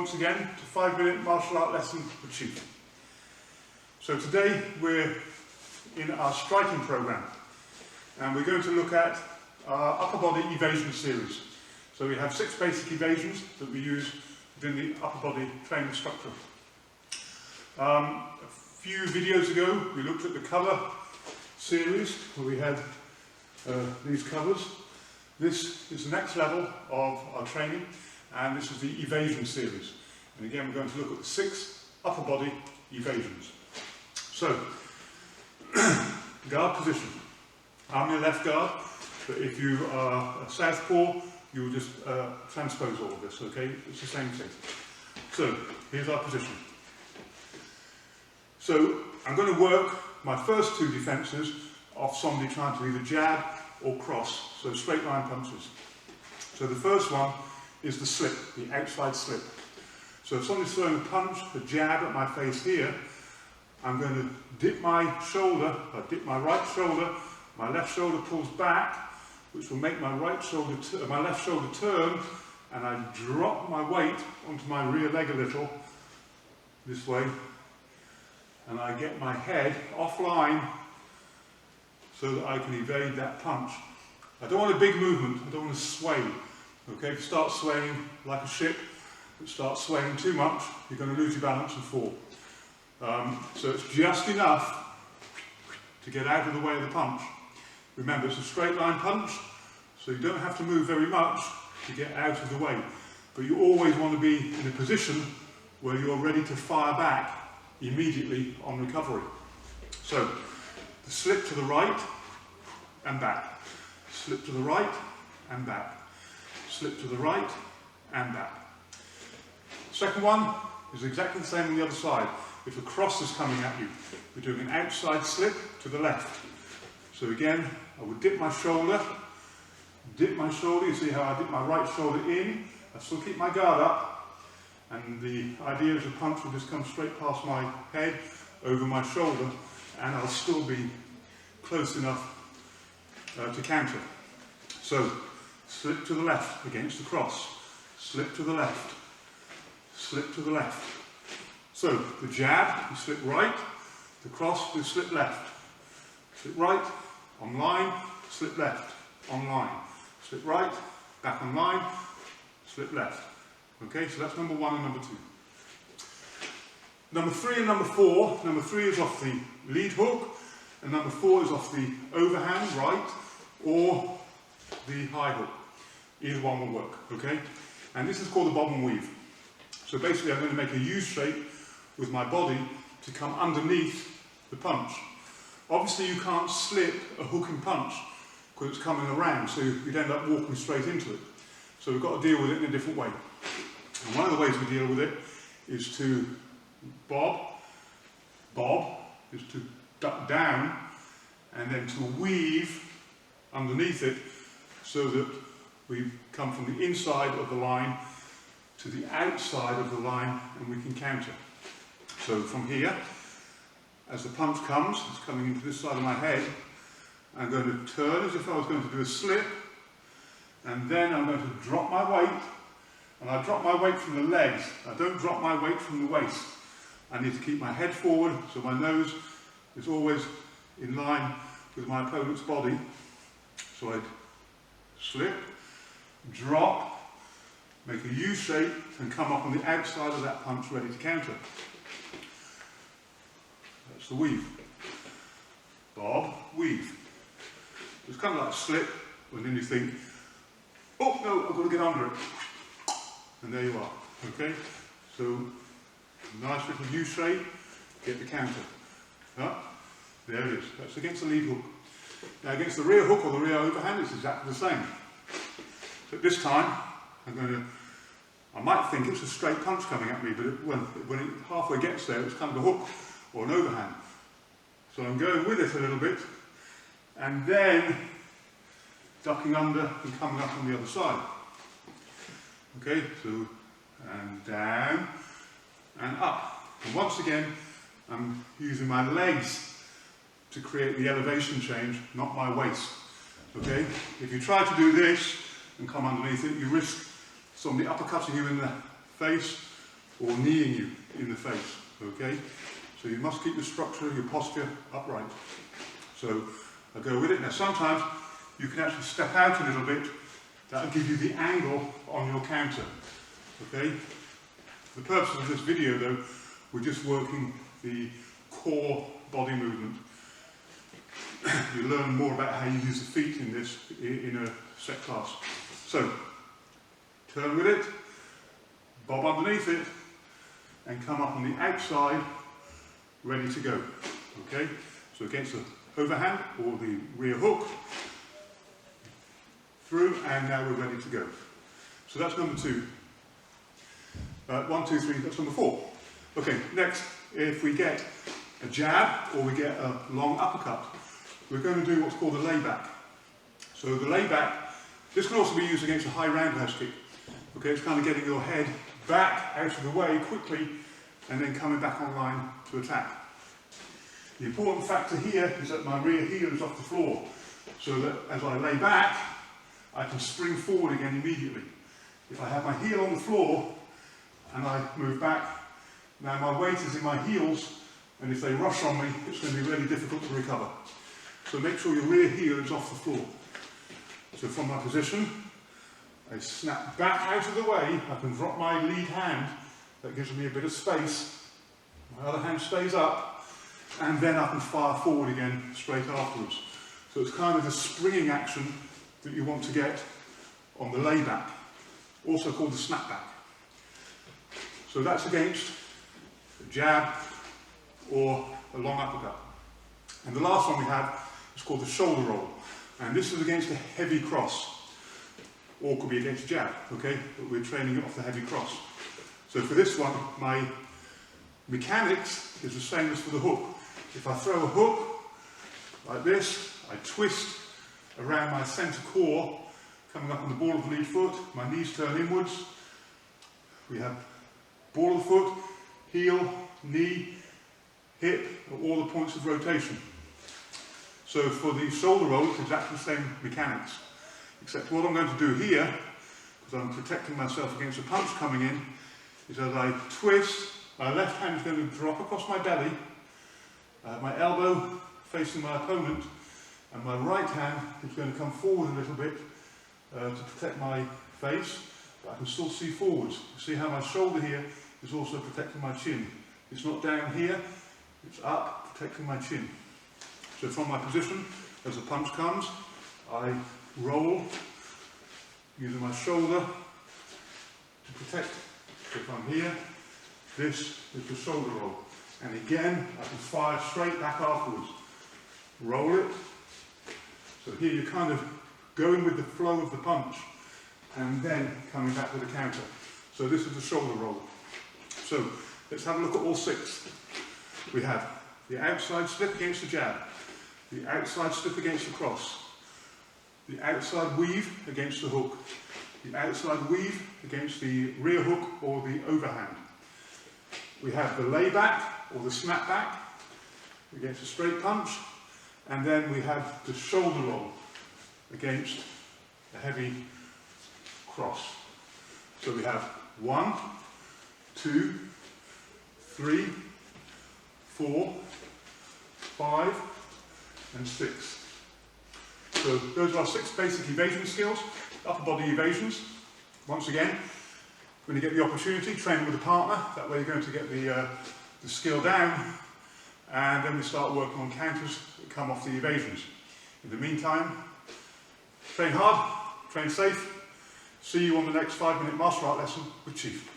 once again to 5-minute martial art lesson with Chief. So today we're in our striking program and we're going to look at our upper body evasion series. So we have 6 basic evasions that we use within the upper body training structure. A few videos ago we looked at the cover series where we had these covers. This is the next level of our training, and this is the evasion series. And again, we're going to look at the 6 upper body evasions. So, guard position. I'm your left guard, but if you are a southpaw, you will just transpose all of this, okay? It's the same thing. So, here's our position. So, I'm going to work my first 2 defences off somebody trying to either jab or cross, so straight line punches. So the first one is the slip, the outside slip. So if somebody's throwing a punch, a jab at my face here, I'm going to dip my shoulder, I dip my right shoulder, my left shoulder pulls back, which will make my left shoulder turn, and I drop my weight onto my rear leg a little, this way, and I get my head offline so that I can evade that punch. I don't want a big movement, I don't want to sway. Okay, if you start swaying like a ship, if you start swaying too much, you're going to lose your balance and fall. So it's just enough to get out of the way of the punch. Remember, it's a straight line punch, so you don't have to move very much to get out of the way. But you always want to be in a position where you're ready to fire back immediately on recovery. So, the slip to the right and back. Slip to the right and back. Slip to the right and back. Second one is exactly the same on the other side. If a cross is coming at you, we're doing an outside slip to the left. So again, I would dip my shoulder, you see how I dip my right shoulder in, I still keep my guard up, and the idea is the punch will just come straight past my head, over my shoulder, and I'll still be close enough to counter. So, slip to the left against the cross, slip to the left, slip to the left. So, the jab, you slip right, the cross, you slip left. Slip right, on line, slip left, on line. Slip right, back on line, slip left. Okay, so that's number 1 and number 2. Number 3 and number 4, number 3 is off the lead hook, and number 4 is off the overhand, right, or the high hook. Either one will work, okay? And this is called the bob and weave. So basically I'm going to make a U shape with my body to come underneath the punch. Obviously you can't slip a hooking punch because it's coming around, so you'd end up walking straight into it. So we've got to deal with it in a different way. And one of the ways we deal with it is to bob is to duck down, and then to weave underneath it so that we come from the inside of the line to the outside of the line and we can counter. So from here, as the punch comes, it's coming into this side of my head, I'm going to turn as if I was going to do a slip, and then I'm going to drop my weight, and I drop my weight from the legs, I don't drop my weight from the waist. I need to keep my head forward so my nose is always in line with my opponent's body. So I'd slip, drop, make a U shape and come up on the outside of that punch ready to counter. That's the weave. Bob, weave. It's kind of like a slip, and then you think, oh no, I've got to get under it. And there you are, okay? So, nice little U shape, get the counter. There it is, that's against the lead hook. Now against the rear hook or the rear overhand, it's exactly the same. So this time, I might think it's a straight punch coming at me, but when it halfway gets there, it's kind of a hook or an overhand. So I'm going with it a little bit, and then ducking under and coming up on the other side. Okay, so, and down, and up. And once again, I'm using my legs to create the elevation change, not my waist. Okay? If you try to do this and come underneath it, you risk somebody uppercutting you in the face or kneeing you in the face, okay? So you must keep the structure, your posture upright. So I'll go with it. Now sometimes you can actually step out a little bit. That'll give you the angle on your counter, okay? For the purpose of this video though, we're just working the core body movement. You learn more about how you use the feet in this in a set class. So, turn with it, bob underneath it, and come up on the outside, ready to go. Okay? So against the overhand or the rear hook, through, and now we're ready to go. So that's number 2. 1, 2, 3, that's number 4. Okay, next, if we get a jab or we get a long uppercut, we're going to do what's called a layback. So the layback, this can also be used against a high roundhouse kick. Okay, it's kind of getting your head back out of the way quickly and then coming back online to attack. The important factor here is that my rear heel is off the floor, so that as I lay back, I can spring forward again immediately. If I have my heel on the floor and I move back, now my weight is in my heels, and if they rush on me, it's going to be really difficult to recover. So make sure your rear heel is off the floor. So from my position, I snap back out of the way, I can drop my lead hand, that gives me a bit of space, my other hand stays up, and then I can fire forward again straight afterwards. So it's kind of a springing action that you want to get on the layback, also called the snapback. So that's against a jab or a long uppercut. And the last one we have is called the shoulder roll. And this is against a heavy cross, or could be against a jab, okay? But we're training it off the heavy cross. So for this one, my mechanics is the same as for the hook. If I throw a hook like this, I twist around my centre core, coming up on the ball of the lead foot, my knees turn inwards. We have ball of the foot, heel, knee, hip, at all the points of rotation. So for the shoulder roll, it's exactly the same mechanics, except what I'm going to do here, because I'm protecting myself against a punch coming in, is as I twist, my left hand is going to drop across my belly, my elbow facing my opponent, and my right hand is going to come forward a little bit to protect my face, but I can still see forwards. You see how my shoulder here is also protecting my chin. It's not down here, it's up, protecting my chin. So from my position, as the punch comes, I roll using my shoulder to protect. So if I'm here, this is the shoulder roll. And again, I can fire straight back afterwards. Roll it. So here you're kind of going with the flow of the punch and then coming back with a counter. So this is the shoulder roll. So let's have a look at all 6. We have the outside slip against the jab, the outside slip against the cross, the outside weave against the hook, the outside weave against the rear hook or the overhand. We have the layback or the snapback against a straight punch, and then we have the shoulder roll against a heavy cross. So we have 1, 2, 3, 4, 5, and 6. So those are our 6 basic evasion skills, upper body evasions. Once again, when you get the opportunity, train with a partner, that way you're going to get the skill down, and then we start working on counters that come off the evasions. In the meantime, train hard, train safe. See you on the next 5-minute martial art lesson with Chief.